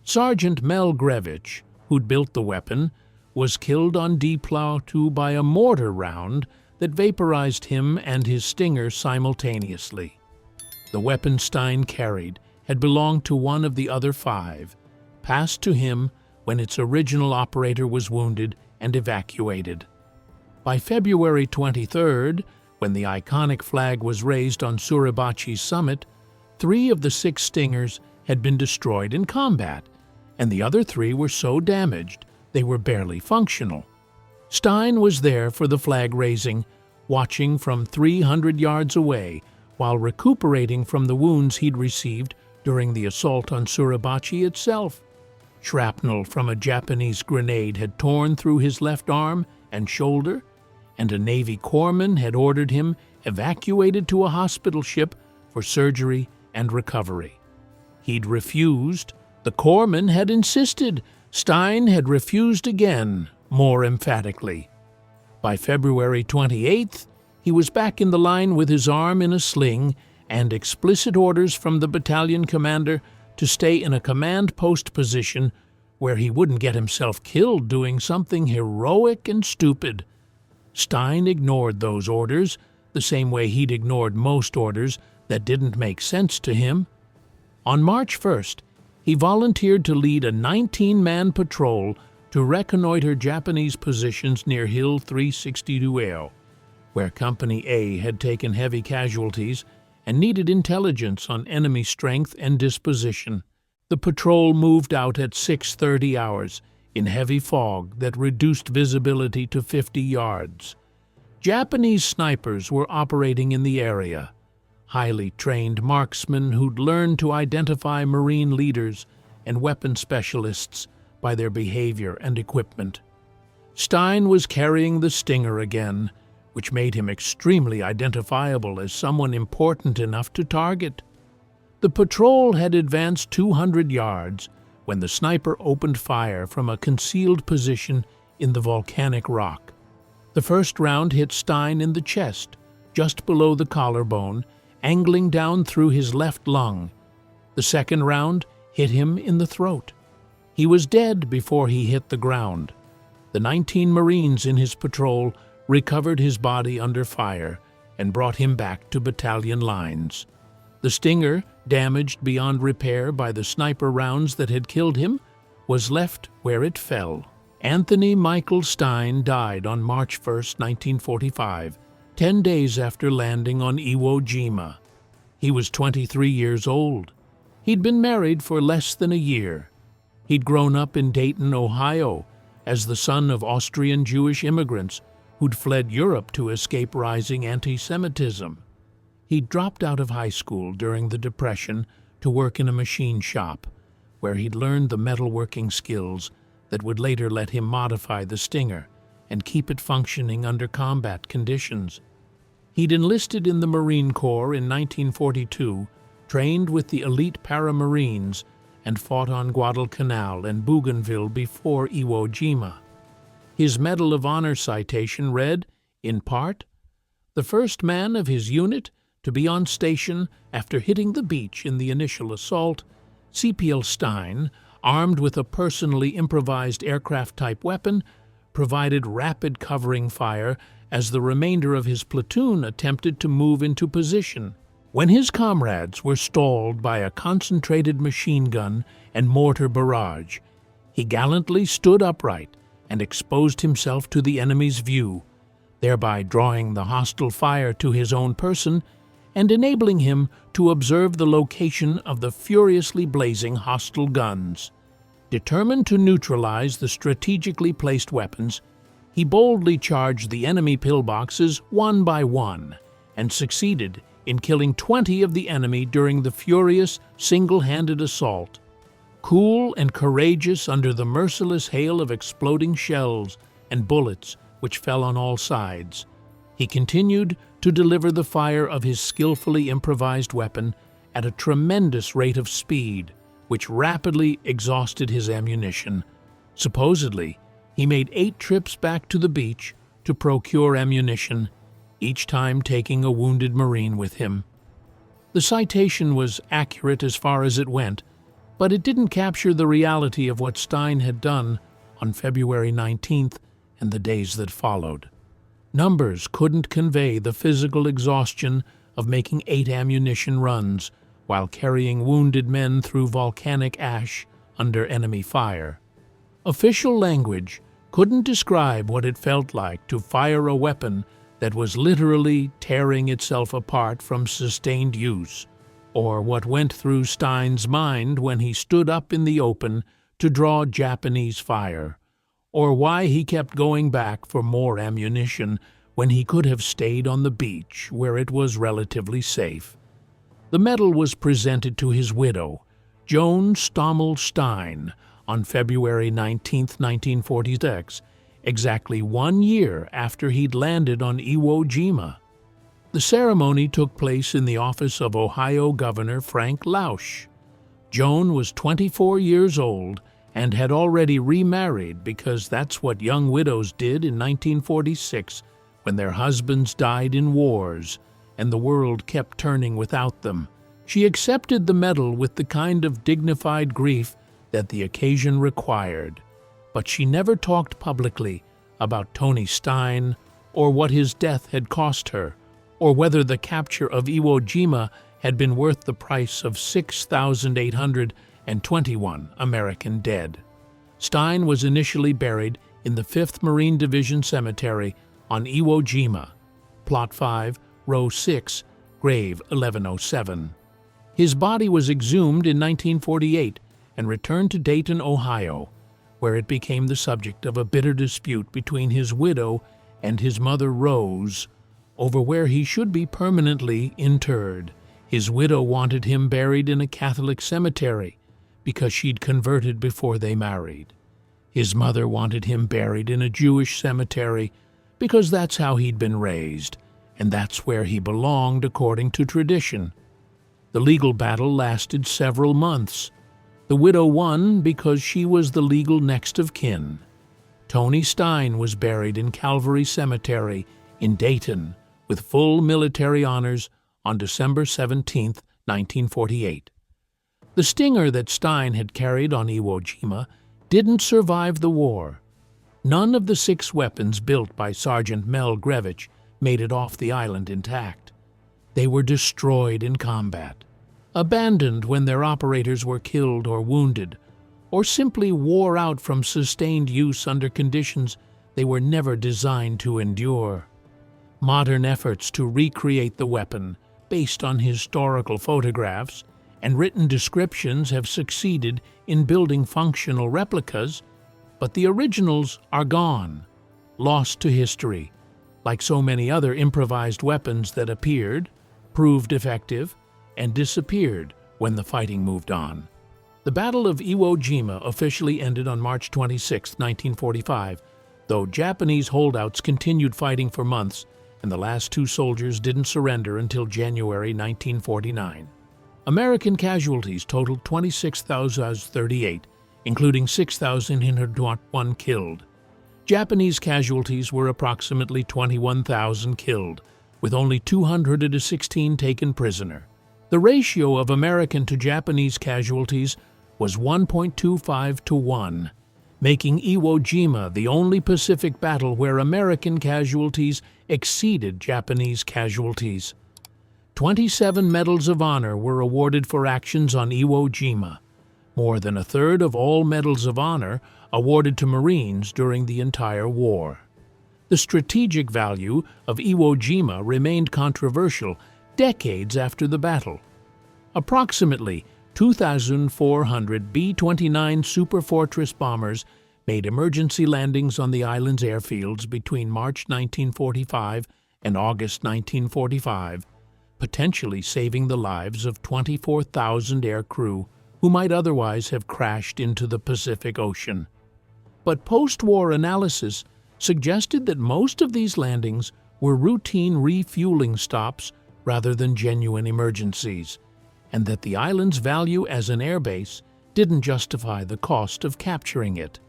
Sergeant Mel Grevich, who'd built the weapon, was killed on D-Plow 2 by a mortar round that vaporized him and his Stinger simultaneously. The weapon Stein carried had belonged to one of the other 5, passed to him when its original operator was wounded and evacuated. By February 23rd, when the iconic flag was raised on Suribachi's summit, 3 of the 6 Stingers had been destroyed in combat, and the other 3 were so damaged they were barely functional. Stein was there for the flag raising, watching from 300 yards away while recuperating from the wounds he'd received during the assault on Suribachi itself. Shrapnel from a Japanese grenade had torn through his left arm and shoulder, and a Navy corpsman had ordered him evacuated to a hospital ship for surgery and recovery. He'd refused. The corpsman had insisted. Stein had refused again, more emphatically. By February 28th, he was back in the line with his arm in a sling and explicit orders from the battalion commander to stay in a command post position where he wouldn't get himself killed doing something heroic and stupid. Stein ignored those orders the same way he'd ignored most orders that didn't make sense to him. On March 1st, he volunteered to lead a 19-man patrol to reconnoiter Japanese positions near Hill 362, where Company A had taken heavy casualties and needed intelligence on enemy strength and disposition. The patrol moved out at 6:30 hours in heavy fog that reduced visibility to 50 yards. Japanese snipers were operating in the area, highly trained marksmen who'd learned to identify Marine leaders and weapon specialists by their behavior and equipment. Stein was carrying the Stinger again, which made him extremely identifiable as someone important enough to target. The patrol had advanced 200 yards when the sniper opened fire from a concealed position in the volcanic rock. The first round hit Stein in the chest, just below the collarbone, angling down through his left lung. The second round hit him in the throat. He was dead before he hit the ground. The 19 Marines in his patrol recovered his body under fire and brought him back to battalion lines. The Stinger, damaged beyond repair by the sniper rounds that had killed him, was left where it fell. Anthony Michael Stein died on March 1, 1945, 10 days after landing on Iwo Jima. He was 23 years old. He'd been married for less than a year. He'd grown up in Dayton, Ohio, as the son of Austrian Jewish immigrants who'd fled Europe to escape rising anti-Semitism. He dropped out of high school during the Depression to work in a machine shop, where he'd learned the metalworking skills that would later let him modify the Stinger and keep it functioning under combat conditions. He'd enlisted in the Marine Corps in 1942, trained with the elite Paramarines, and fought on Guadalcanal and Bougainville before Iwo Jima. His Medal of Honor citation read, in part, "The first man of his unit to be on station after hitting the beach in the initial assault, CPL Stein, armed with a personally improvised aircraft-type weapon, provided rapid covering fire as the remainder of his platoon attempted to move into position. When his comrades were stalled by a concentrated machine gun and mortar barrage, he gallantly stood upright and exposed himself to the enemy's view, thereby drawing the hostile fire to his own person and enabling him to observe the location of the furiously blazing hostile guns. Determined to neutralize the strategically placed weapons, he boldly charged the enemy pillboxes one by one and succeeded in killing 20 of the enemy during the furious, single-handed assault. Cool and courageous under the merciless hail of exploding shells and bullets which fell on all sides, he continued to deliver the fire of his skillfully improvised weapon at a tremendous rate of speed, which rapidly exhausted his ammunition. Supposedly, he made 8 trips back to the beach to procure ammunition, each time taking a wounded Marine with him. The citation was accurate as far as it went, but it didn't capture the reality of what Stein had done on February 19th and the days that followed. Numbers couldn't convey the physical exhaustion of making 8 ammunition runs while carrying wounded men through volcanic ash under enemy fire. Official language couldn't describe what it felt like to fire a weapon that was literally tearing itself apart from sustained use, or what went through Stein's mind when he stood up in the open to draw Japanese fire, or why he kept going back for more ammunition when he could have stayed on the beach where it was relatively safe. The medal was presented to his widow, Joan Stommel Stein, on February 19, 1946, exactly 1 year after he'd landed on Iwo Jima. The ceremony took place in the office of Ohio Governor Frank Lausch. Joan was 24 years old and had already remarried because that's what young widows did in 1946 when their husbands died in wars and the world kept turning without them. She accepted the medal with the kind of dignified grief that the occasion required, but she never talked publicly about Tony Stein or what his death had cost her, or whether the capture of Iwo Jima had been worth the price of 6,821 American dead. Stein was initially buried in the 5th Marine Division Cemetery on Iwo Jima, Plot 5, Row 6, Grave 1107. His body was exhumed in 1948 and returned to Dayton, Ohio, where it became the subject of a bitter dispute between his widow and his mother Rose over where he should be permanently interred. His widow wanted him buried in a Catholic cemetery because she'd converted before they married. His mother wanted him buried in a Jewish cemetery because that's how he'd been raised, and that's where he belonged according to tradition. The legal battle lasted several months. The widow won because she was the legal next of kin. Tony Stein was buried in Calvary Cemetery in Dayton with full military honors on December 17, 1948. The stinger that Stein had carried on Iwo Jima didn't survive the war. None of the 6 weapons built by Sergeant Mel Grevich made it off the island intact. They were destroyed in combat, abandoned when their operators were killed or wounded, or simply wore out from sustained use under conditions they were never designed to endure. Modern efforts to recreate the weapon, based on historical photographs and written descriptions, have succeeded in building functional replicas, but the originals are gone, lost to history, like so many other improvised weapons that appeared, proved effective, and disappeared when the fighting moved on. The Battle of Iwo Jima officially ended on March 26, 1945, though Japanese holdouts continued fighting for months, and the last 2 soldiers didn't surrender until January 1949. American casualties totaled 26,038, including 6,101 killed. Japanese casualties were approximately 21,000 killed, with only 216 taken prisoner. The ratio of American to Japanese casualties was 1.25 to 1, making Iwo Jima the only Pacific battle where American casualties exceeded Japanese casualties. 27 Medals of Honor were awarded for actions on Iwo Jima, more than a third of all Medals of Honor awarded to Marines during the entire war. The strategic value of Iwo Jima remained controversial decades after the battle. Approximately 2,400 B-29 Superfortress bombers made emergency landings on the island's airfields between March 1945 and August 1945, potentially saving the lives of 24,000 aircrew who might otherwise have crashed into the Pacific Ocean. But post-war analysis suggested that most of these landings were routine refueling stops rather than genuine emergencies, and that the island's value as an airbase didn't justify the cost of capturing it.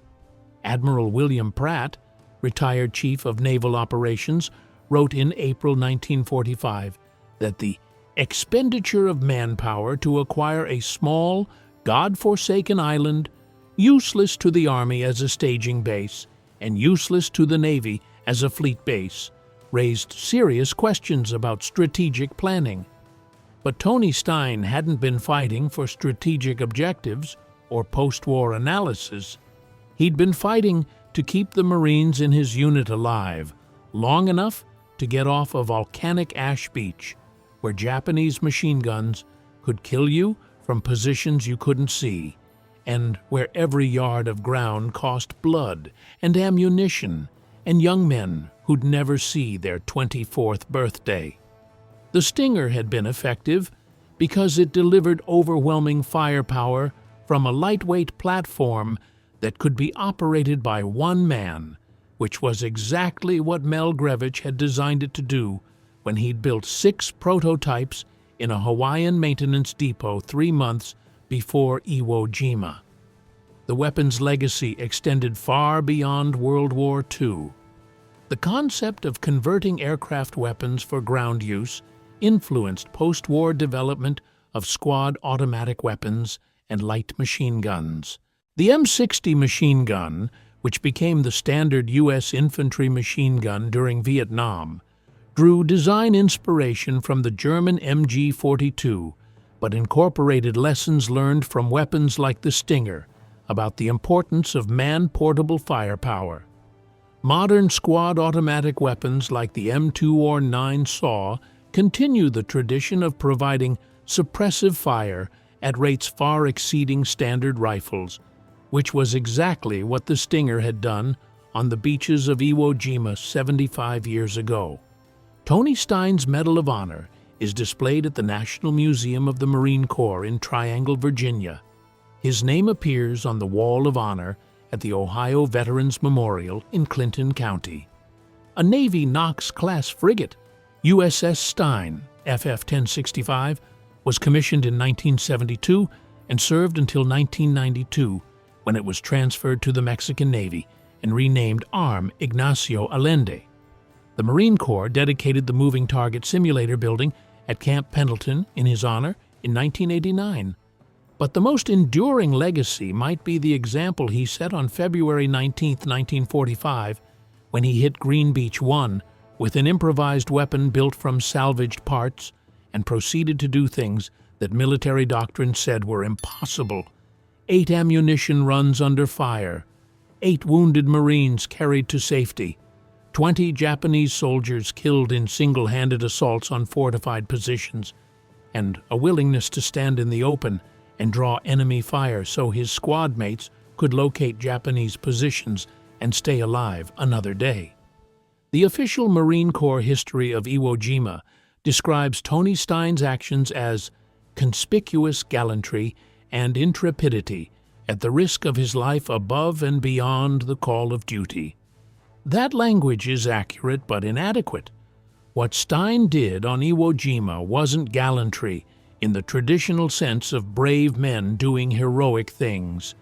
Admiral William Pratt, retired Chief of Naval Operations, wrote in April 1945 that the expenditure of manpower to acquire a small, God-forsaken island, useless to the Army as a staging base and useless to the Navy as a fleet base, raised serious questions about strategic planning. But Tony Stein hadn't been fighting for strategic objectives or post-war analysis. He'd been fighting to keep the Marines in his unit alive long enough to get off a volcanic ash beach where Japanese machine guns could kill you from positions you couldn't see, and where every yard of ground cost blood and ammunition and young men who'd never see their 24th birthday. The Stinger had been effective because it delivered overwhelming firepower from a lightweight platform that could be operated by one man, which was exactly what Mel Grevich had designed it to do when he'd built 6 prototypes in a Hawaiian maintenance depot 3 months before Iwo Jima. The weapon's legacy extended far beyond World War II. The concept of converting aircraft weapons for ground use influenced post-war development of squad automatic weapons and light machine guns. The M60 machine gun, which became the standard U.S. infantry machine gun during Vietnam, drew design inspiration from the German MG-42, but incorporated lessons learned from weapons like the Stinger about the importance of man-portable firepower. Modern squad automatic weapons like the M2 or 9 SAW continue the tradition of providing suppressive fire at rates far exceeding standard rifles, which was exactly what the Stinger had done on the beaches of Iwo Jima 75 years ago. Tony Stein's Medal of Honor is displayed at the National Museum of the Marine Corps in Triangle, Virginia. His name appears on the Wall of Honor at the Ohio Veterans Memorial in Clinton County. A Navy Knox-class frigate, USS Stein, FF 1065, was commissioned in 1972 and served until 1992, when it was transferred to the Mexican Navy and renamed Arm Ignacio Allende. The Marine Corps dedicated the moving target simulator building at Camp Pendleton in his honor in 1989. But the most enduring legacy might be the example he set on February 19, 1945, when he hit Green Beach 1 with an improvised weapon built from salvaged parts and proceeded to do things that military doctrine said were impossible. 8 ammunition runs under fire, 8 wounded Marines carried to safety, 20 Japanese soldiers killed in single-handed assaults on fortified positions, and a willingness to stand in the open and draw enemy fire so his squad mates could locate Japanese positions and stay alive another day. The official Marine Corps history of Iwo Jima describes Tony Stein's actions as conspicuous gallantry and intrepidity at the risk of his life above and beyond the call of duty. That language is accurate but inadequate. What Stein did on Iwo Jima wasn't gallantry in the traditional sense of brave men doing heroic things.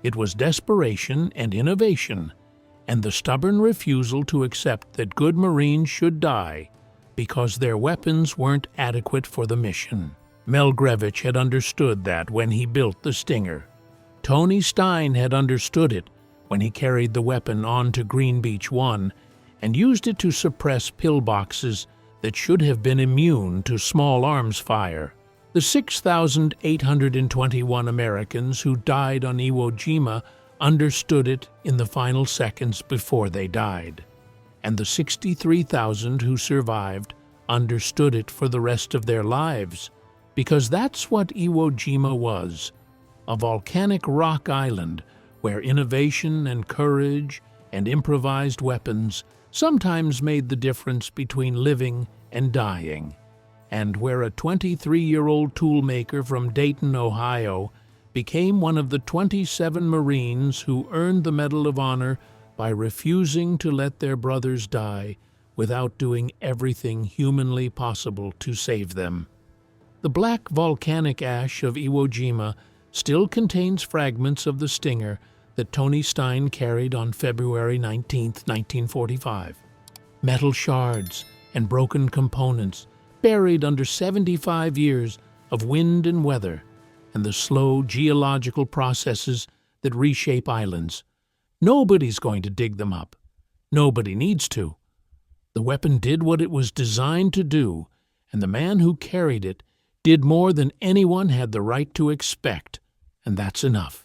It was desperation and innovation, and the stubborn refusal to accept that good Marines should die because their weapons weren't adequate for the mission. Mel Grevich had understood that when he built the Stinger. Tony Stein had understood it when he carried the weapon on to Green Beach 1 and used it to suppress pillboxes that should have been immune to small arms fire. The 6,821 Americans who died on Iwo Jima understood it in the final seconds before they died, and the 63,000 who survived understood it for the rest of their lives, because that's what Iwo Jima was, a volcanic rock island where innovation and courage and improvised weapons sometimes made the difference between living and dying, and where a 23-year-old toolmaker from Dayton, Ohio, became one of the 27 Marines who earned the Medal of Honor by refusing to let their brothers die without doing everything humanly possible to save them. The black volcanic ash of Iwo Jima still contains fragments of the Stinger that Tony Stein carried on February 19, 1945. Metal shards and broken components buried under 75 years of wind and weather and the slow geological processes that reshape islands. Nobody's going to dig them up. Nobody needs to. The weapon did what it was designed to do, and the man who carried it did more than anyone had the right to expect, and that's enough.